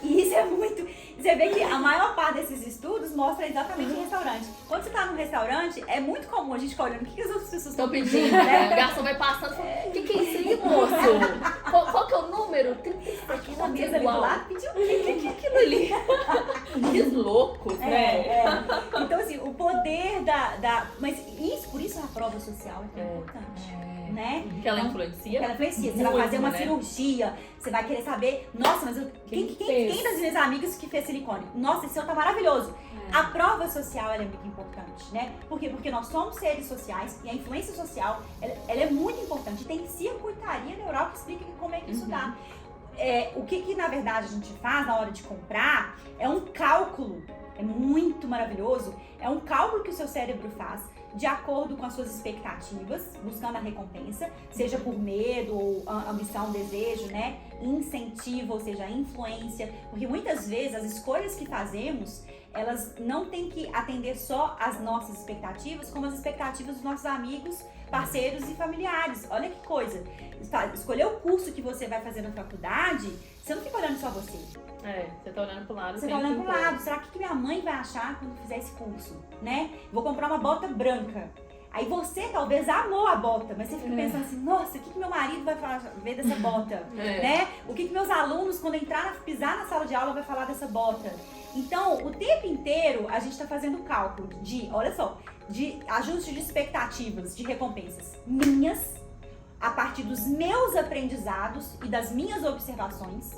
E isso é muito... Você vê que a maior parte desses estudos mostra exatamente em restaurante. Quando você tá num restaurante, é muito comum a gente ficar olhando o que as outras pessoas estão pedindo, né? O garçom vai passando e fala, o que é isso aí, moço? Qual que é o número? 37. Aquela mesa ali do lado pediu o que aquilo ali? Que loucos, né? Então, assim, o poder Mas por isso a prova social é tão importante. Né? Que ela influencia. Você vai fazer uma cirurgia, você vai querer saber, nossa, mas quem das minhas amigas que fez silicone? Nossa, esse seu tá maravilhoso. A prova social ela é muito importante, né? Por quê? Porque nós somos seres sociais e a influência social ela é muito importante. Tem circuitaria neural que explica como é que isso dá. O que na verdade a gente faz na hora de comprar é um cálculo. É muito maravilhoso. É um cálculo que o seu cérebro faz de acordo com as suas expectativas, buscando a recompensa, seja por medo ou ambição, desejo, né? Incentivo, ou seja, influência. Porque muitas vezes as escolhas que fazemos, elas não têm que atender só às nossas expectativas, como as expectativas dos nossos amigos, parceiros e familiares. Olha que coisa. Escolher o curso que você vai fazer na faculdade, você não fica olhando só você. Você tá olhando pro lado. Você tá olhando pro lado. Será que minha mãe vai achar quando fizer esse curso, né? Vou comprar uma bota branca. Aí você talvez amou a bota, mas você fica pensando assim, nossa, o que meu marido vai ver dessa bota, né? O que meus alunos, quando pisar na sala de aula, vai falar dessa bota? Então, o tempo inteiro, a gente tá fazendo cálculo de, olha só, de ajuste de expectativas, de recompensas minhas, a partir dos meus aprendizados e das minhas observações,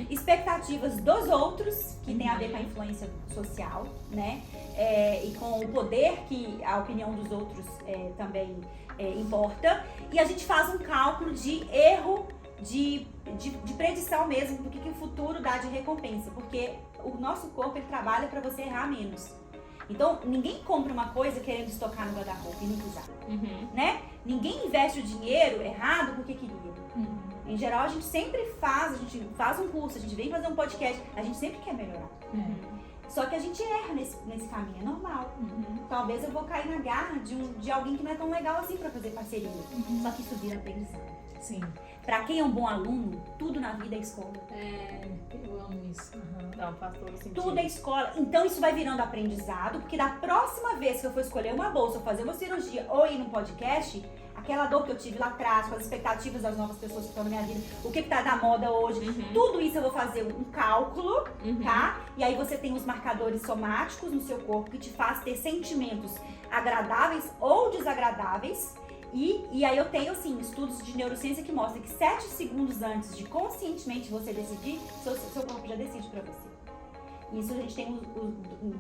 expectativas dos outros, que tem a ver com a influência social, né? E com o poder que a opinião dos outros também importa. E a gente faz um cálculo de erro, de predição mesmo, do que o futuro dá de recompensa. Porque o nosso corpo, ele trabalha para você errar menos. Então, ninguém compra uma coisa querendo estocar no guarda-roupa e nunca usar, né? Ninguém investe o dinheiro errado porque queria. Em geral, a gente sempre faz um curso, a gente vem fazer um podcast, a gente sempre quer melhorar. Só que a gente erra nesse caminho, é normal. Talvez eu vou cair na garra de alguém que não é tão legal assim pra fazer parceria. Só que isso vira aprendizado. Sim. Pra quem é um bom aluno, tudo na vida é escola. Eu amo isso. Não, faz todo sentido. Tudo é escola. Então isso vai virando aprendizado, porque da próxima vez que eu for escolher uma bolsa, ou fazer uma cirurgia, ou ir num podcast, aquela dor que eu tive lá atrás, com as expectativas das novas pessoas que estão na minha vida, o que tá na moda hoje, tudo isso eu vou fazer um cálculo, tá? E aí você tem os marcadores somáticos no seu corpo que te faz ter sentimentos agradáveis ou desagradáveis. E aí eu tenho, assim, estudos de neurociência que mostram que 7 segundos antes de conscientemente você decidir, seu corpo já decide pra você. Isso a gente tem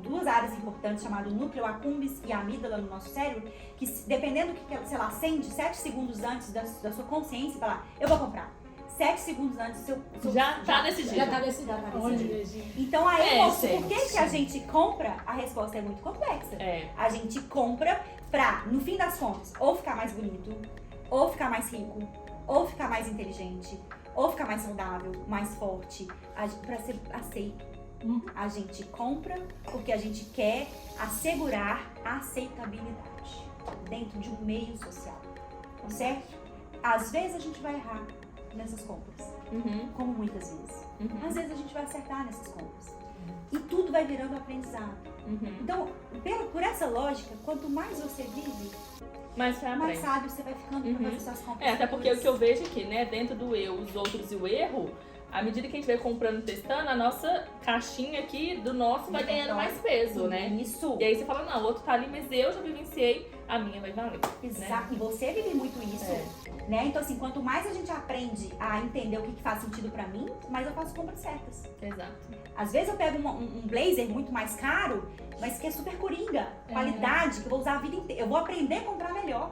duas áreas importantes, chamadas núcleo accumbens e amígdala no nosso cérebro, que dependendo do que, sei lá, acende 7 segundos antes da sua consciência, fala, eu vou comprar. 7 segundos antes, seu já tá decidido. Já tá decidido. Então aí, por que a gente compra? A resposta é muito complexa. A gente compra pra, no fim das contas, ou ficar mais bonito, ou ficar mais rico, ou ficar mais inteligente, ou ficar mais saudável, mais forte, pra ser aceito. A gente compra porque a gente quer assegurar a aceitabilidade dentro de um meio social, certo? Às vezes a gente vai errar nessas compras, como muitas vezes. Às vezes a gente vai acertar nessas compras. E tudo vai virando aprendizado. Então, por essa lógica, quanto mais você vive, mais sábio você vai ficando para fazer suas compras. Até porque o que eu vejo aqui, né, dentro do eu, os outros e o erro, à medida que a gente vai comprando e testando, a nossa caixinha aqui do nosso vai ganhando mais peso, né? Isso. E aí você fala, não, o outro tá ali, mas eu já vivenciei, a minha vai valer. Exato. Né? E você vive muito isso, né? Então, assim, quanto mais a gente aprende a entender o que faz sentido pra mim, mais eu faço compras certas. Exato. Às vezes eu pego um blazer muito mais caro, mas que é super coringa, qualidade, que eu vou usar a vida inteira. Eu vou aprender a comprar melhor.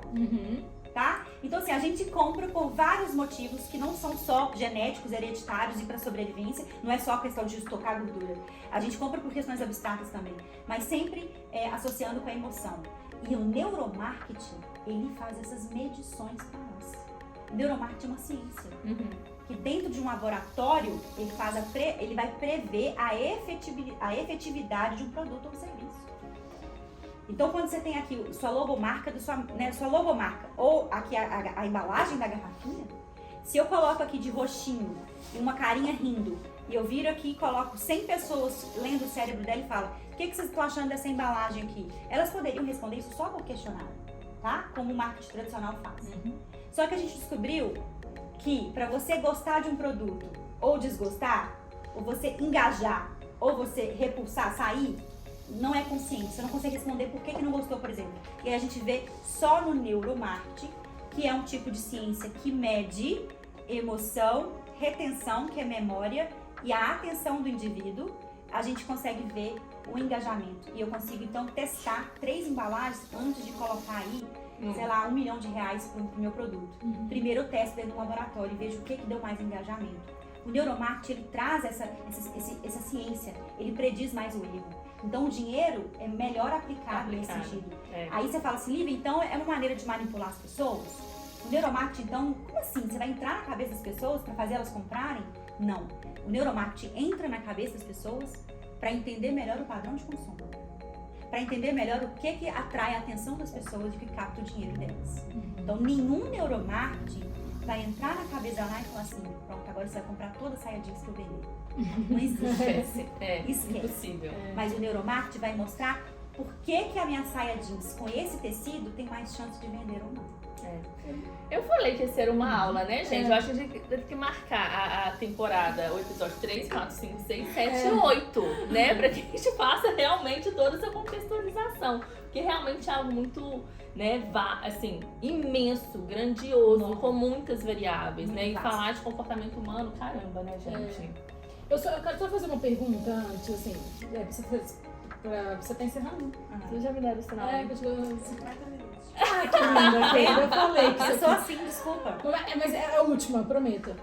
Tá? Então, assim, a gente compra por vários motivos que não são só genéticos, hereditários e para sobrevivência, não é só a questão de estocar gordura. A gente compra por questões abstratas também, mas sempre associando com a emoção. E o neuromarketing, ele faz essas medições para nós. O neuromarketing é uma ciência. Que dentro de um laboratório, ele vai prever a efetividade de um produto ou serviço. Então, quando você tem aqui sua logomarca, sua logomarca, ou aqui a embalagem da garrafinha, se eu coloco aqui de roxinho e uma carinha rindo, e eu viro aqui e coloco 100 pessoas lendo o cérebro dela e falo, o que vocês estão achando dessa embalagem aqui? Elas poderiam responder isso só por questionário, tá? Como o marketing tradicional faz. Só que a gente descobriu que para você gostar de um produto ou desgostar, ou você engajar, ou você repulsar, sair, não é consciente, você não consegue responder por que não gostou, por exemplo. E aí a gente vê só no neuromarketing, que é um tipo de ciência que mede emoção, retenção, que é memória, e a atenção do indivíduo, a gente consegue ver o engajamento. E eu consigo, então, testar 3 embalagens antes de colocar aí, sei lá, R$1 milhão pro meu produto. Primeiro eu testo dentro do laboratório e vejo o que deu mais engajamento. O neuromarketing, ele traz essa ciência, ele prediz mais o erro. Então o dinheiro é melhor aplicado nesse sentido. Aí você fala assim, Lívia, então é uma maneira de manipular as pessoas? O neuromarketing, então, como assim? Você vai entrar na cabeça das pessoas para fazer elas comprarem? Não. O neuromarketing entra na cabeça das pessoas para entender melhor o padrão de consumo. Para entender melhor o que atrai a atenção das pessoas e que capta o dinheiro delas. Então, nenhum neuromarketing vai entrar na cabeça lá e falar assim, pronto, agora você vai comprar toda a saia jeans que eu vendi. Não existe. Esquece. Impossível. Mas o neuromarketing vai mostrar por que a minha saia jeans com esse tecido tem mais chance de vender ou não. Eu falei que ia ser uma aula, né, gente? Eu acho que a gente tem que marcar a temporada, o episódio 3, 4, 5, 6, 7 e 8, né? Pra que a gente faça realmente toda essa contextualização. Porque realmente é algo muito, né, assim, imenso, grandioso, com muitas variáveis, né? E falar de comportamento humano, caramba, né, gente? Eu quero só fazer uma pergunta antes, assim, você tá encerrando? Vocês já me deram o sinal? Que eu te 50 minutos. Ah, que linda, querida. Eu falei que eu sou assim, desculpa. Mas é a última, prometo.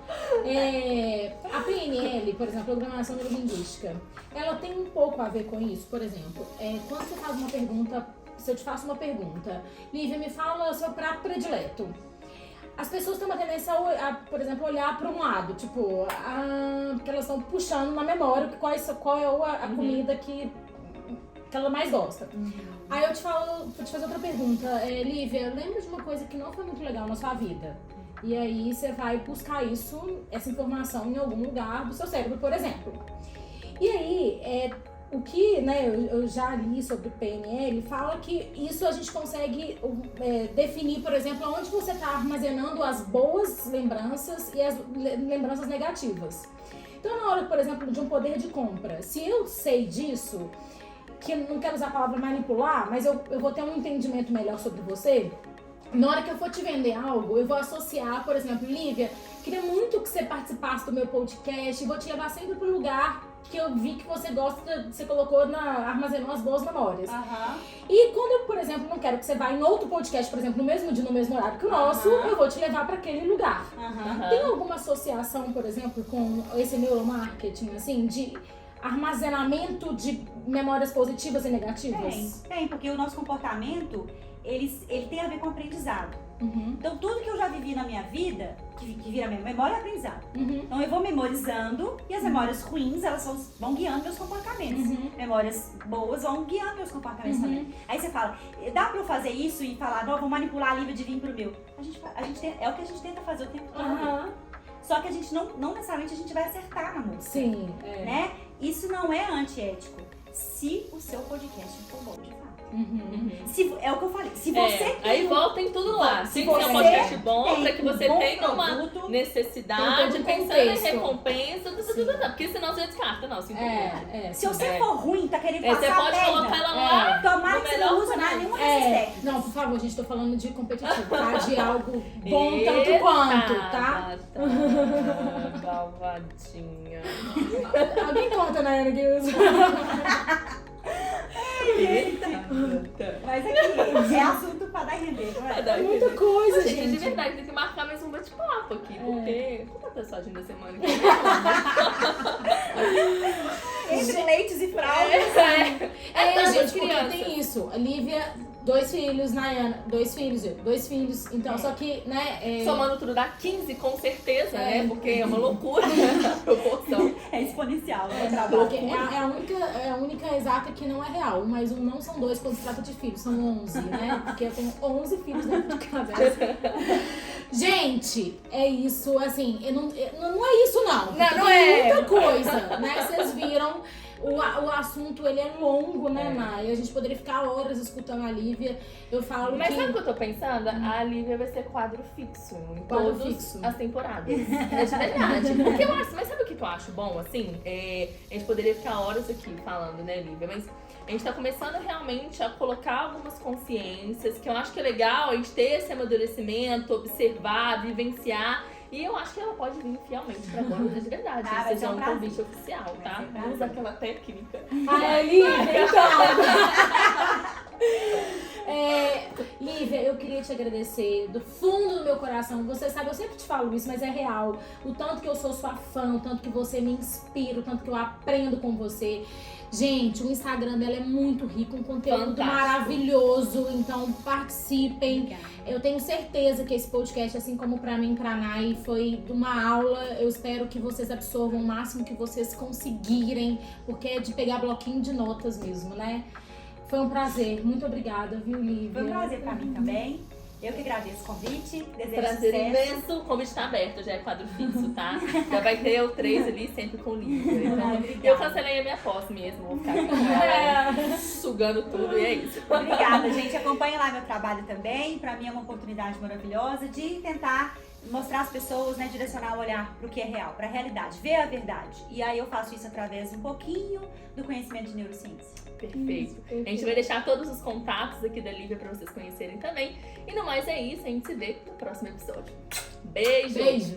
A PNL, por exemplo, Programação Neurolinguística, ela tem um pouco a ver com isso. Por exemplo, quando você faz uma pergunta, se eu te faço uma pergunta, Lívia, me fala o seu prato predileto. As pessoas têm uma tendência a, por exemplo, olhar para um lado, tipo, porque elas estão puxando na memória qual é a comida que ela mais gosta. Aí eu vou te fazer outra pergunta. Lívia, lembra de uma coisa que não foi muito legal na sua vida? E aí você vai buscar essa informação em algum lugar do seu cérebro, por exemplo. E aí, o que, né, eu já li sobre PNL, fala que isso a gente consegue definir, por exemplo, onde você está armazenando as boas lembranças e as lembranças negativas. Então, na hora, por exemplo, de um poder de compra, se eu sei disso, que eu não quero usar a palavra manipular, mas eu vou ter um entendimento melhor sobre você, na hora que eu for te vender algo, eu vou associar, por exemplo, Lívia, queria muito que você participasse do meu podcast, vou te levar sempre pro lugar que eu vi que você gosta, você armazenou as boas memórias. E quando eu, por exemplo, não quero que você vá em outro podcast, por exemplo, no mesmo dia, no mesmo horário que o nosso, eu vou te levar para aquele lugar. Tem alguma associação, por exemplo, com esse neuromarketing, assim, de armazenamento de memórias positivas e negativas? Tem, porque o nosso comportamento, ele tem a ver com aprendizado. Então, tudo que eu já vivi na minha vida, que vira minha memória, é aprendizado. Então, eu vou memorizando e as memórias ruins, elas vão guiando meus comportamentos. Memórias boas vão guiando meus comportamentos também. Aí você fala, dá pra eu fazer isso e falar, não, vou manipular a Lívia de vir pro meu. É o que a gente tenta fazer o tempo todo. Só que a gente não necessariamente a gente vai acertar na música. Sim. Né? Isso não é antiético, se o seu podcast for bom de fato. É o que eu falei. Se você tem aí voltem tudo lá. Se você tem um podcast bom, para que você tenha uma necessidade, pensando em recompensa, porque senão você descarta, não. Se você for ruim, tá querendo passar você pode colocar ela lá. Tomara que você não usa nenhuma dessas técnicas. Não, por favor, gente, tô falando de competitivo, tá? De algo bom tanto quanto, tá? Malvadinha. Alguém conta, Nayana, que usa. Mas aqui, é assunto pra dar render, não é? É muita coisa, gente. De verdade, tem que marcar mais um bate-papo aqui, porque quanta mensagem da semana que entre leites e fraldas. Gente, porque tem isso. A Lívia, 2 filhos, Nayana, 2 filhos. Então, só que, né... Somando tudo dá 15, com certeza, né? Porque é uma loucura a proporção. É exponencial, né? Porque é a única exata que não é real. 1 mais 1 não são 2 quando se trata de filhos, são 11, né? Porque eu tenho 11 filhos dentro de casa. Gente, é isso, assim, não é isso não. Não é muita coisa, né? Vocês viram... O assunto, ele é longo, né, Nay? A gente poderia ficar horas escutando a Lívia. Eu falo Mas sabe o que eu tô pensando? A Lívia vai ser quadro fixo em todas as temporadas. É de verdade. Porque eu acho, mas sabe o que eu acho bom, assim? A gente poderia ficar horas aqui falando, né, Lívia? Mas a gente tá começando realmente a colocar algumas consciências, que eu acho que é legal a gente ter esse amadurecimento, observar, vivenciar. E eu acho que ela pode vir fielmente pra agora, de verdade. Se fizer um convite oficial, tá? Usa aquela técnica. Ai, Lívia, então. Lívia, eu queria te agradecer do fundo do meu coração. Você sabe, eu sempre te falo isso, mas é real. O tanto que eu sou sua fã, o tanto que você me inspira, o tanto que eu aprendo com você. Gente, o Instagram dela é muito rico, um conteúdo maravilhoso, então participem. Obrigada. Eu tenho certeza que esse podcast, assim como pra mim e pra Nay, foi uma aula. Eu espero que vocês absorvam o máximo que vocês conseguirem, porque é de pegar bloquinho de notas mesmo, né? Foi um prazer, muito obrigada, viu, Lívia? Foi um prazer pra mim também. Eu que agradeço o convite, desejo Prazer sucesso. imenso. O convite tá aberto, já é quadro fixo, tá? Já vai ter o 3 ali, sempre com o Lívia. Então, eu cancelei a minha posse mesmo, vou ficar aqui com ela, sugando tudo e é isso. Obrigada, gente. Acompanhe lá meu trabalho também. Pra mim é uma oportunidade maravilhosa de tentar mostrar às pessoas, né, direcionar o olhar pro que é real, pra realidade, ver a verdade. E aí eu faço isso através um pouquinho do conhecimento de neurociência. Perfeito. A gente vai deixar todos os contatos aqui da Lívia pra vocês conhecerem também. E no mais é isso, a gente se vê no próximo episódio. Beijo! Beijo!